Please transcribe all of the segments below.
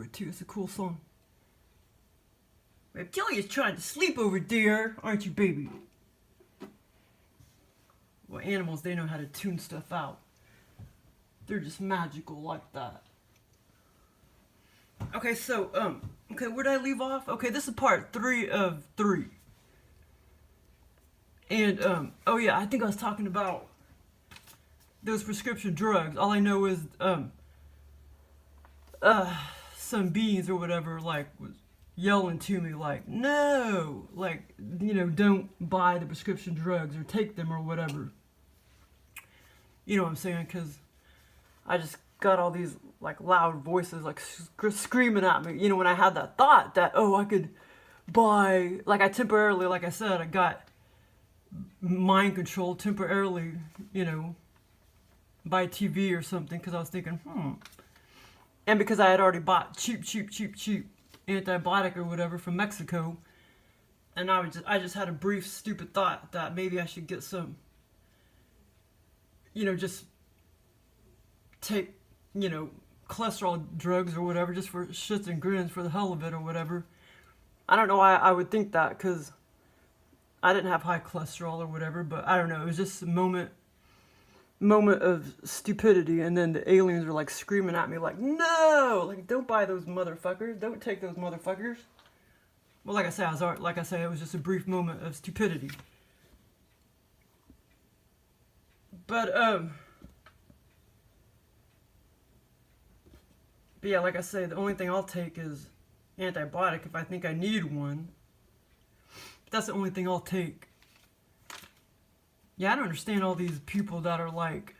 it too. It's a cool song. Reptilian's trying to sleep over there, aren't you, baby? Well, animals, they know how to tune stuff out. They're just magical like that. Okay, so, okay, where did I leave off? Okay, this is part 3 of 3. And, oh yeah, I think I was talking about those prescription drugs. All I know is, some beings or whatever, like, was yelling to me, like, no! Like, you know, don't buy the prescription drugs or take them or whatever. You know what I'm saying? Because I just got all these, like, loud voices, like, screaming at me. You know, when I had that thought that, oh, I could buy, like, I temporarily, like I said, I got mind controlled temporarily, you know, by TV or something, because I was thinking, and because I had already bought cheap antibiotic or whatever from Mexico, and I just had a brief stupid thought that maybe I should get some, you know, just take, you know, cholesterol drugs or whatever, just for shits and grins, for the hell of it or whatever. I don't know why I would think that, because I didn't have high cholesterol or whatever, but I don't know, it was just a moment of stupidity, and then the aliens were like screaming at me like, no, like, don't buy those motherfuckers, don't take those motherfuckers. Well, like I said, it was just a brief moment of stupidity. But yeah, like I say, the only thing I'll take is antibiotic if I think I need one. That's the only thing I'll take. Yeah, I don't understand all these people that are like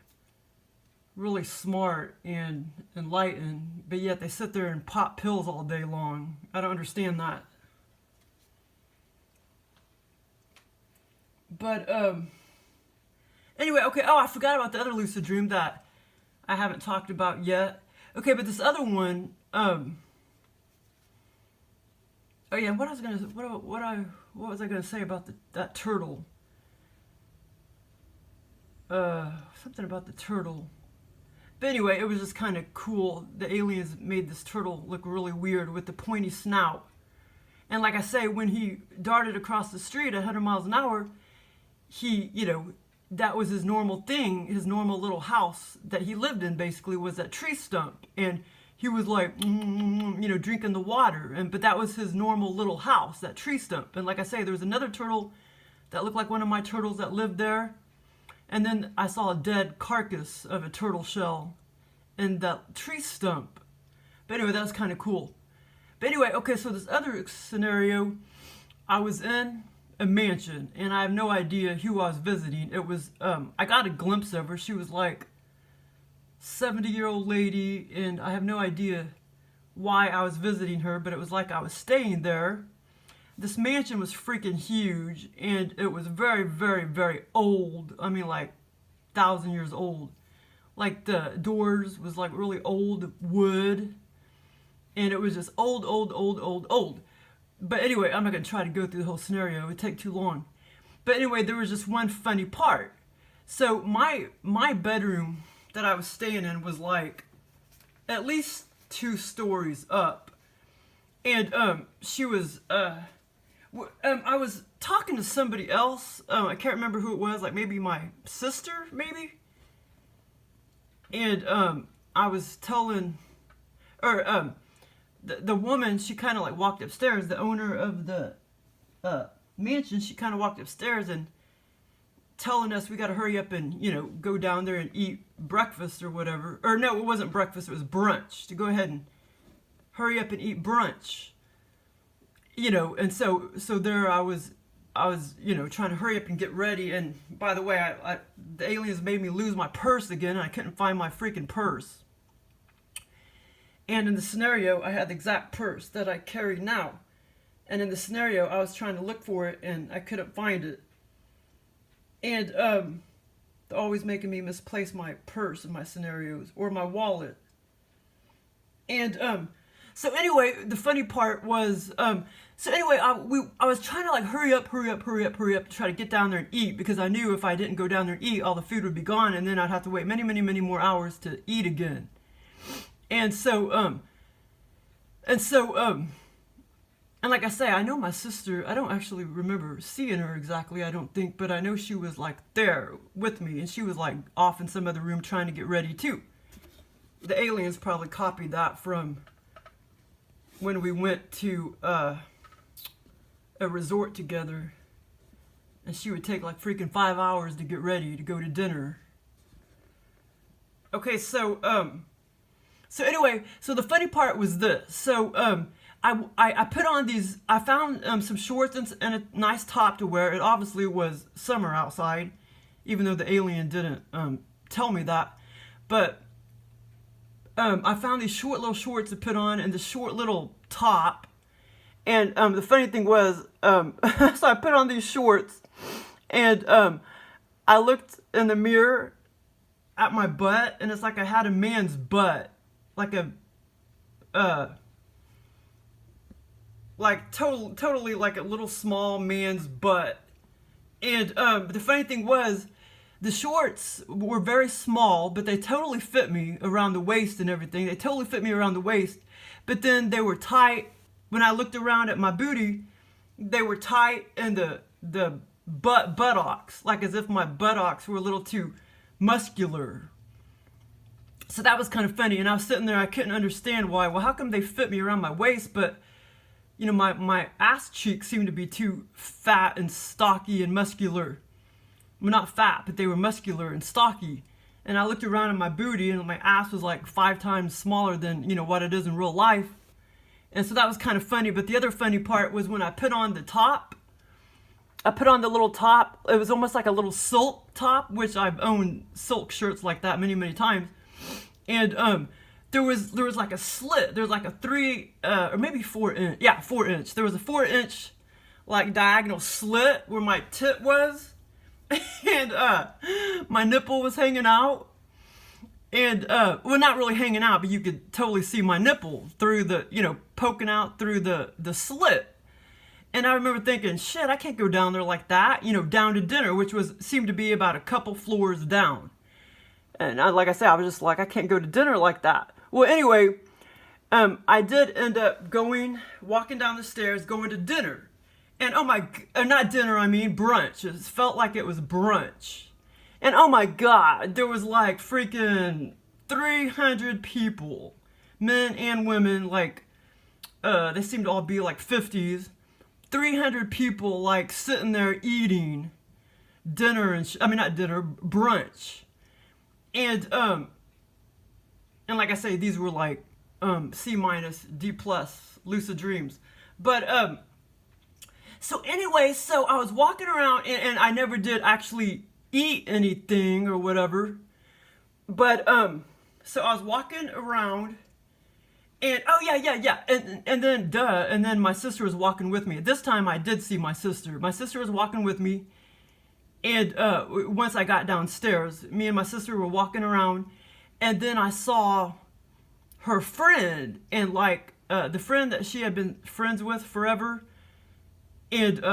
really smart and enlightened, but yet they sit there and pop pills all day long. I don't understand that. But anyway, okay, oh, I forgot about the other lucid dream that I haven't talked about yet. Okay, but this other one, oh yeah, what was I gonna say about that turtle? Something about the turtle. But anyway, it was just kind of cool. The aliens made this turtle look really weird with the pointy snout. And like I say, when he darted across the street at 100 miles an hour, he, you know, that was his normal thing. His normal little house that he lived in basically was that tree stump. And he was like, you know, drinking the water. But that was his normal little house, that tree stump. And like I say, there was another turtle that looked like one of my turtles that lived there. And then I saw a dead carcass of a turtle shell in that tree stump. But anyway, that was kind of cool. But anyway, okay, so this other scenario, I was in a mansion, and I have no idea who I was visiting. It was, I got a glimpse of her. She was like 70-year-old lady, and I have no idea why I was visiting her, but it was like I was staying there. This mansion was freaking huge, and it was very, very, very old. I mean, like, 1,000 years old. Like, the doors was, like, really old wood, and it was just old. But anyway, I'm not going to try to go through the whole scenario. It would take too long. But anyway, there was just one funny part. So, my bedroom that I was staying in was, like, at least 2 stories up. And, she was, I was talking to somebody else. I can't remember who it was. Like maybe my sister, maybe. And I was telling, or the woman. She kind of like walked upstairs. The owner of the mansion. She kind of walked upstairs and telling us we got to hurry up and, you know, go down there and eat breakfast or whatever. Or no, it wasn't breakfast. It was brunch. To go ahead and hurry up and eat brunch. You know, and so there I was, you know, trying to hurry up and get ready. And by the way, the aliens made me lose my purse again, and I couldn't find my freaking purse. And in the scenario, I had the exact purse that I carry now. And in the scenario, I was trying to look for it, and I couldn't find it. And they're always making me misplace my purse in my scenarios, or my wallet. And so anyway, the funny part was, so anyway, I was trying to like hurry up to try to get down there and eat, because I knew if I didn't go down there and eat, all the food would be gone, and then I'd have to wait many more hours to eat again. And so, And so, and like I say, I know my sister, I don't actually remember seeing her exactly, I don't think, but I know she was like there with me, and she was like off in some other room trying to get ready too. The aliens probably copied that from when we went to a resort together, and she would take like freaking 5 hours to get ready to go to dinner. Okay, so anyway, so the funny part was this. So I put on these. I found some shorts and a nice top to wear. It obviously was summer outside, even though the alien didn't tell me that. But I found these short little shorts to put on and the short little top. And the funny thing was, so I put on these shorts, and I looked in the mirror at my butt, and it's like I had a man's butt, like a totally like a little small man's butt. And the funny thing was, the shorts were very small, but they totally fit me around the waist and everything. They totally fit me around the waist, but then they were tight. When I looked around at my booty, they were tight in the buttocks, like as if my buttocks were a little too muscular. So that was kind of funny, and I was sitting there, I couldn't understand why. Well, how come they fit me around my waist, but you know, my ass cheeks seemed to be too fat and stocky and muscular. Well, not fat, but they were muscular and stocky. And I looked around at my booty, and my ass was like 5 times smaller than, you know, what it is in real life. And so that was kind of funny. But the other funny part was when I put on the top. I put on the little top. It was almost like a little silk top, which I've owned silk shirts like that many, many times. And there was like a slit. There was like a 3 or maybe 4 inch. Yeah, 4 inch. There was a 4 inch like diagonal slit where my tit was. And my nipple was hanging out. And, well, not really hanging out, but you could totally see my nipple through the, you know, poking out through the slit. And I remember thinking, shit, I can't go down there like that, you know, down to dinner, which seemed to be about a couple floors down. And like I said, I was just like, I can't go to dinner like that. Well, anyway, I did end up walking down the stairs, going to dinner. And not dinner, I mean brunch. It felt like it was brunch. And oh my God, there was like freaking 300 people, men and women, like, they seemed to all be like 50s. 300 people like sitting there eating dinner not dinner, brunch. And like I say, these were like C-, D+, lucid dreams. But so anyway, so I was walking around, and I never did actually eat anything or whatever. But so I was walking around, and oh yeah, and then my sister was walking with me. This time I did see my sister. My sister was walking with me, and once I got downstairs, me and my sister were walking around, and then I saw her friend, and like the friend that she had been friends with forever. And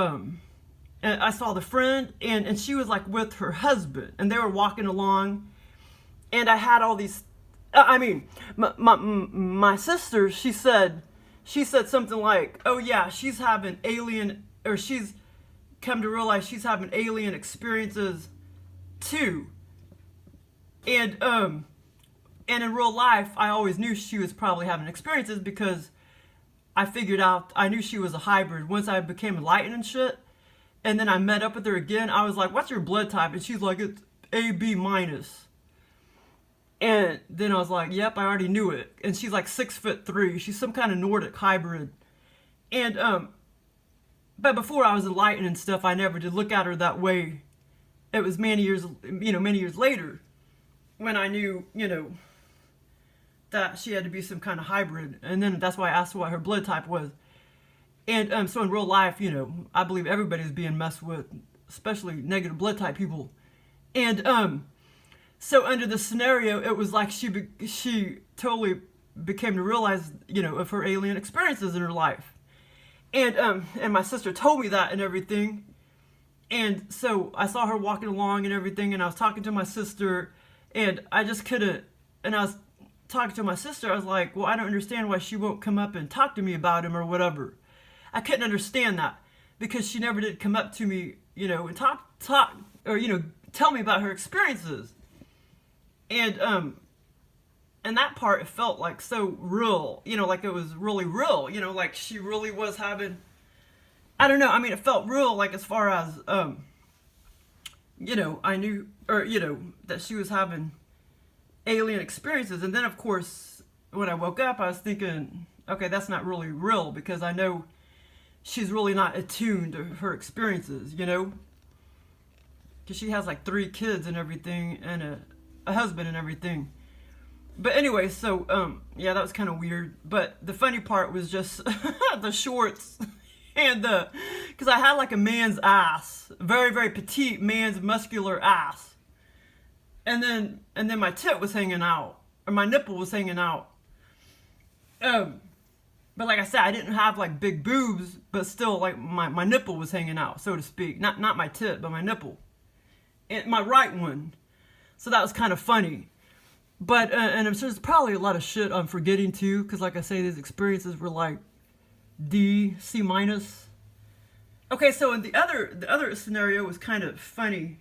I saw the friend, and she was like with her husband, and they were walking along, and I had all these, my sister, she said something like, oh yeah, she's having alien, or she's come to realize she's having alien experiences too. And in real life, I always knew she was probably having experiences because I knew she was a hybrid once I became enlightened and shit. And then I met up with her again. I was like, what's your blood type? And she's like, it's AB-. And then I was like, yep, I already knew it. And she's like 6'3". She's some kind of Nordic hybrid. And, but before I was enlightened and stuff, I never did look at her that way. It was many years later when I knew, that she had to be some kind of hybrid. And then that's why I asked her what her blood type was. And so in real life, I believe everybody's being messed with, especially negative blood type people. And so under the scenario, it was like she totally became to realize, of her alien experiences in her life. And my sister told me that and everything. And so I saw her walking along and everything, and I was talking to my sister, and I just couldn't, and I was talking to my sister, I was like, well, I don't understand why she won't come up and talk to me about him or whatever. I couldn't understand that because she never did come up to me, and talk, or, tell me about her experiences. And that part, it felt like so real, like it was really real, like she really was having, I don't know, I mean, it felt real, like as far as, I knew, or, that she was having alien experiences. And then, of course, when I woke up, I was thinking, okay, that's not really real because I know she's really not attuned to her experiences, because she has like 3 kids and everything and a husband and everything. But anyway, so, yeah, that was kind of weird. But the funny part was just the shorts and because I had like a man's ass, very, very petite man's muscular ass. And then my tit was hanging out, or my nipple was hanging out. But like I said, I didn't have like big boobs, but still like my nipple was hanging out, so to speak. Not my tit, but my nipple. And my right one. So that was kind of funny. But, and I'm sure there's probably a lot of shit I'm forgetting too, because like I say, these experiences were like C minus. Okay, so in the other scenario was kind of funny.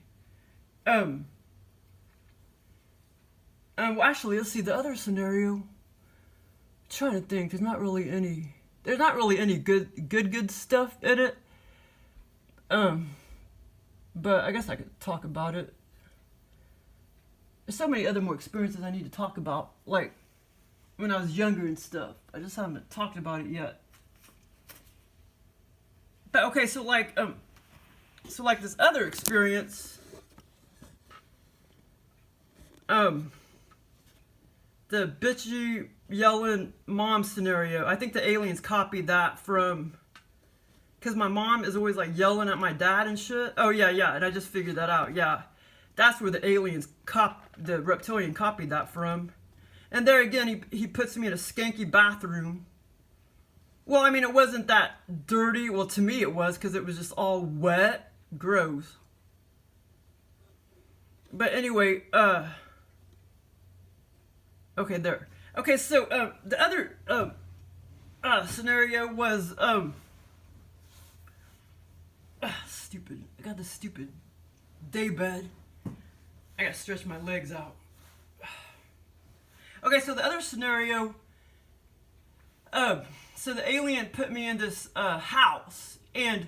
Well, actually, let's see, the other scenario, I'm trying to think, there's not really any good stuff in it. But I guess I could talk about it. There's so many other more experiences I need to talk about, like when I was younger and stuff. I just haven't talked about it yet. But okay, so like this other experience, the bitchy yelling mom scenario. I think the aliens copied that from, because my mom is always like yelling at my dad and shit. Oh yeah, and I just figured that out. Yeah. That's where the aliens the reptilian copied that from. And there again, he puts me in a skanky bathroom. Well, I mean, it wasn't that dirty. Well, to me it was, because it was just all wet. Gross. But anyway, okay, there. Okay, so, the other, scenario was, stupid. I got this stupid day bed. I gotta stretch my legs out. Okay, so the other scenario, so the alien put me in this house, and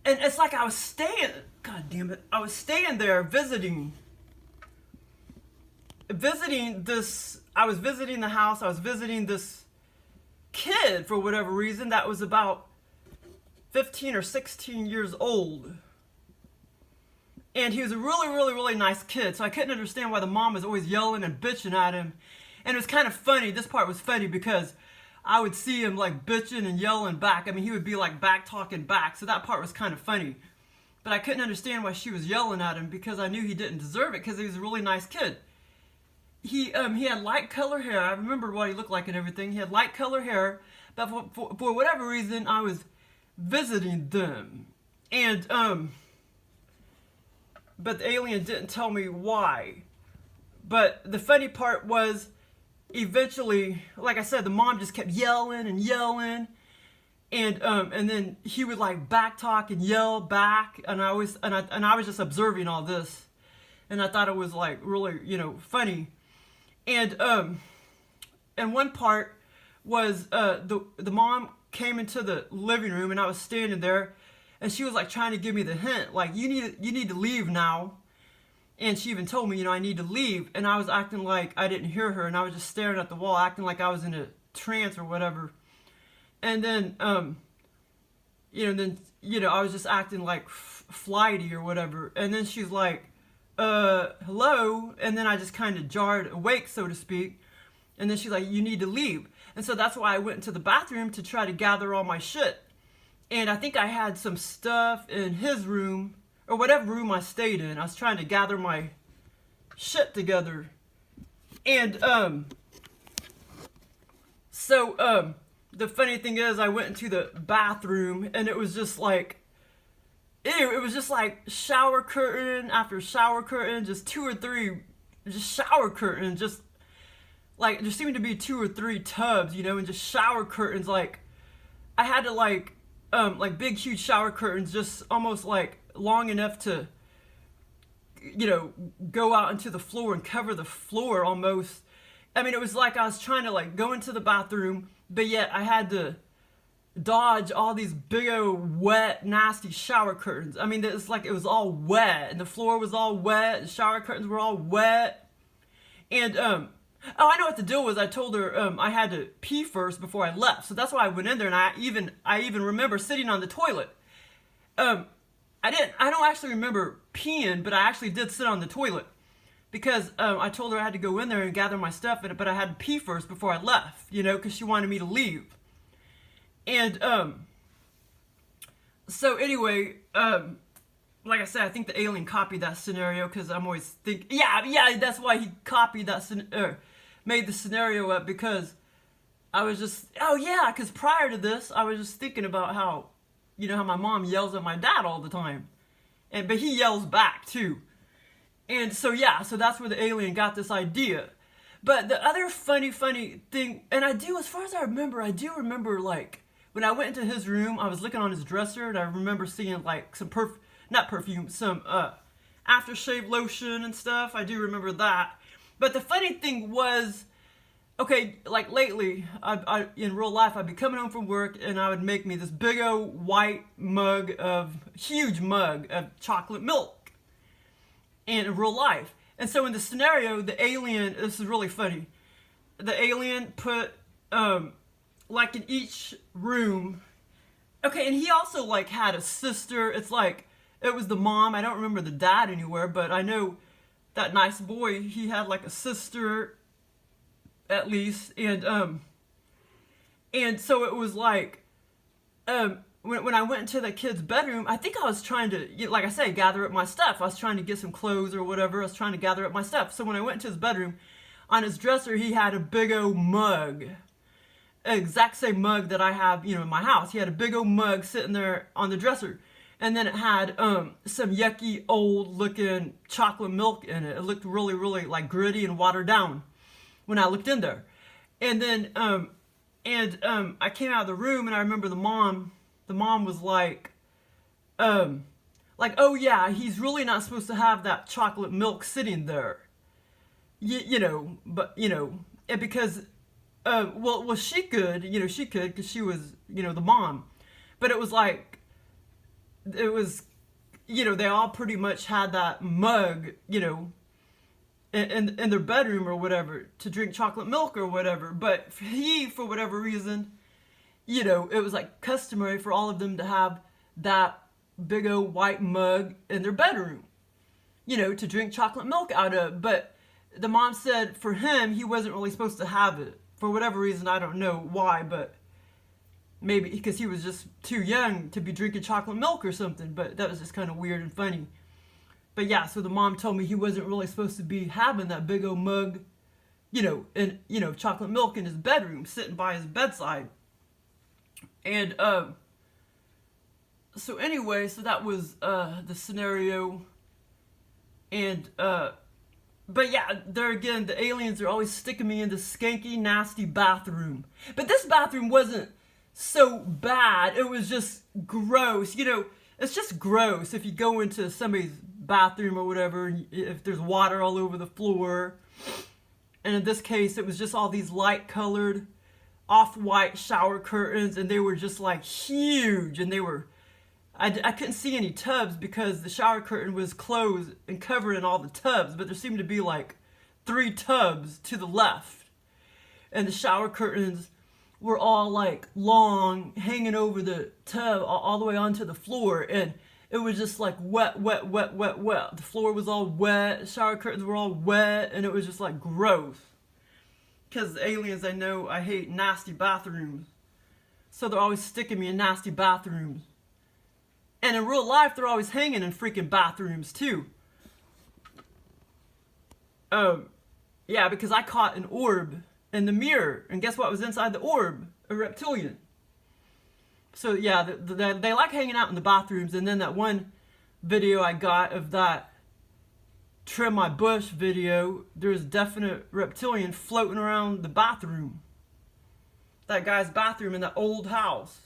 it's like I was staying, god damn it, I was staying there visiting this, I was visiting the house, I was visiting this kid for whatever reason that was about 15 or 16 years old. And he was a really, really, really nice kid, so I couldn't understand why the mom was always yelling and bitching at him. And it was kind of funny, this part was funny, because I would see him like bitching and yelling back. I mean, he would be like back talking back, so that part was kind of funny. But I couldn't understand why she was yelling at him, because I knew he didn't deserve it, because he was a really nice kid. He had light color hair. I remember what he looked like and everything. He had light color hair, but for whatever reason, I was visiting them. And, but the alien didn't tell me why. But the funny part was, eventually, like I said, the mom just kept yelling and yelling, and then he would like back talk and yell back, and I was just observing all this, and I thought it was like really, funny. And one part was the mom came into the living room, and I was standing there. And she was like trying to give me the hint, like, you need to leave now. And she even told me, I need to leave. And I was acting like I didn't hear her, and I was just staring at the wall, acting like I was in a trance or whatever. And then, I was just acting like flighty or whatever. And then she's like, hello? And then I just kind of jarred awake, so to speak. And then she's like, you need to leave. And so that's why I went into the bathroom to try to gather all my shit. And I think I had some stuff in his room, or whatever room I stayed in. I was trying to gather my shit together. And, the funny thing is, I went into the bathroom, and it was just like, it was just like shower curtain after shower curtain, just 2 or 3, just shower curtain, just like there seemed to be 2 or 3 tubs, you know, and just shower curtains. Like I had to like big huge shower curtains, just almost like long enough to, you know, go out into the floor and cover the floor almost. I mean, it was like I was trying to like go into the bathroom, but yet I had to dodge all these big old wet, nasty shower curtains. I mean, it's like it was all wet, and the floor was all wet, the shower curtains were all wet. And oh, I know what the deal was. I told her I had to pee first before I left, so that's why I went in there. And I even remember sitting on the toilet. I don't actually remember peeing, but I actually did sit on the toilet because I told her I had to go in there and gather my stuff, but I had to pee first before I left, you know, because she wanted me to leave. And so anyway, like I said, I think the alien copied that scenario because I'm always thinking, yeah, that's why he copied that made the scenario up, because I was just, oh yeah, because prior to this, I was just thinking about how, you know, how my mom yells at my dad all the time, but he yells back too. And so yeah, so that's where the alien got this idea. But the other funny thing, and as far as I remember like when I went into his room, I was looking on his dresser, and I remember seeing like some some aftershave lotion and stuff. I do remember that. But the funny thing was, okay, like lately, I in real life, I'd be coming home from work, and I would make me this big old huge mug of chocolate milk, and in real life. And so in the scenario, the alien, this is really funny, the alien put, like in each room, okay, and he also like had a sister. It's like, it was the mom. I don't remember the dad anywhere, but I know that nice boy, he had like a sister at least. And so it was like, when I went into the kid's bedroom, I think I was trying to, like I say, gather up my stuff. I was trying to get some clothes or whatever. I was trying to gather up my stuff. So when I went into his bedroom, on his dresser, he had a big old mug. Exact same mug that I have, you know, in my house. He had a big old mug sitting there on the dresser. And then it had some yucky old looking chocolate milk in it. It looked really, really like gritty and watered down when I looked in there. And then I came out of the room, and I remember the mom was like, oh yeah, he's really not supposed to have that chocolate milk sitting there. You know, but, you know, because, well, she could, you know, because she was, you know, the mom. But it was like, you know, they all pretty much had that mug, you know, in their bedroom or whatever, to drink chocolate milk or whatever. But for whatever reason, you know, it was like customary for all of them to have that big old white mug in their bedroom, you know, to drink chocolate milk out of. But the mom said for him, he wasn't really supposed to have it. For whatever reason, I don't know why, but maybe because he was just too young to be drinking chocolate milk or something. But that was just kind of weird and funny. But yeah, so the mom told me he wasn't really supposed to be having that big old mug, you know, and, you know, chocolate milk in his bedroom, sitting by his bedside. And so anyway, so that was the scenario. And but yeah, there again, the aliens are always sticking me in this skanky, nasty bathroom. But this bathroom wasn't so bad. It was just gross. You know, it's just gross if you go into somebody's bathroom or whatever, and if there's water all over the floor. And in this case, it was just all these light-colored, off-white shower curtains, and they were just like huge, and they were, I couldn't see any tubs because the shower curtain was closed and covered in all the tubs, but there seemed to be like 3 tubs to the left. And the shower curtains were all like long, hanging over the tub all the way onto the floor. And it was just like wet. The floor was all wet, the shower curtains were all wet, and it was just like gross. Because the aliens, I know, I hate nasty bathrooms. So they're always sticking me in nasty bathrooms. And in real life, they're always hanging in freaking bathrooms, too. Yeah, because I caught an orb in the mirror. And guess what was inside the orb? A reptilian. So, yeah, they like hanging out in the bathrooms. And then that one video I got of that trim my bush video, there's definite reptilian floating around the bathroom. That guy's bathroom in that old house.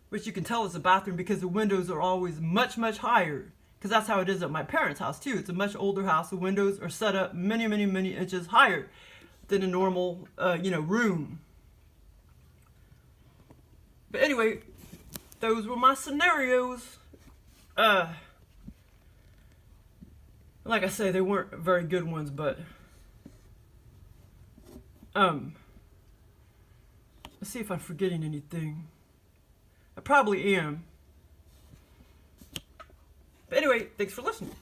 Which you can tell it's a bathroom because the windows are always much, much higher. Because that's how it is at my parents' house too. It's a much older house. The windows are set up many, many, many inches higher than a normal, room. But anyway, those were my scenarios. Like I say, they weren't very good ones, but let's see if I'm forgetting anything. I probably am. But anyway, thanks for listening.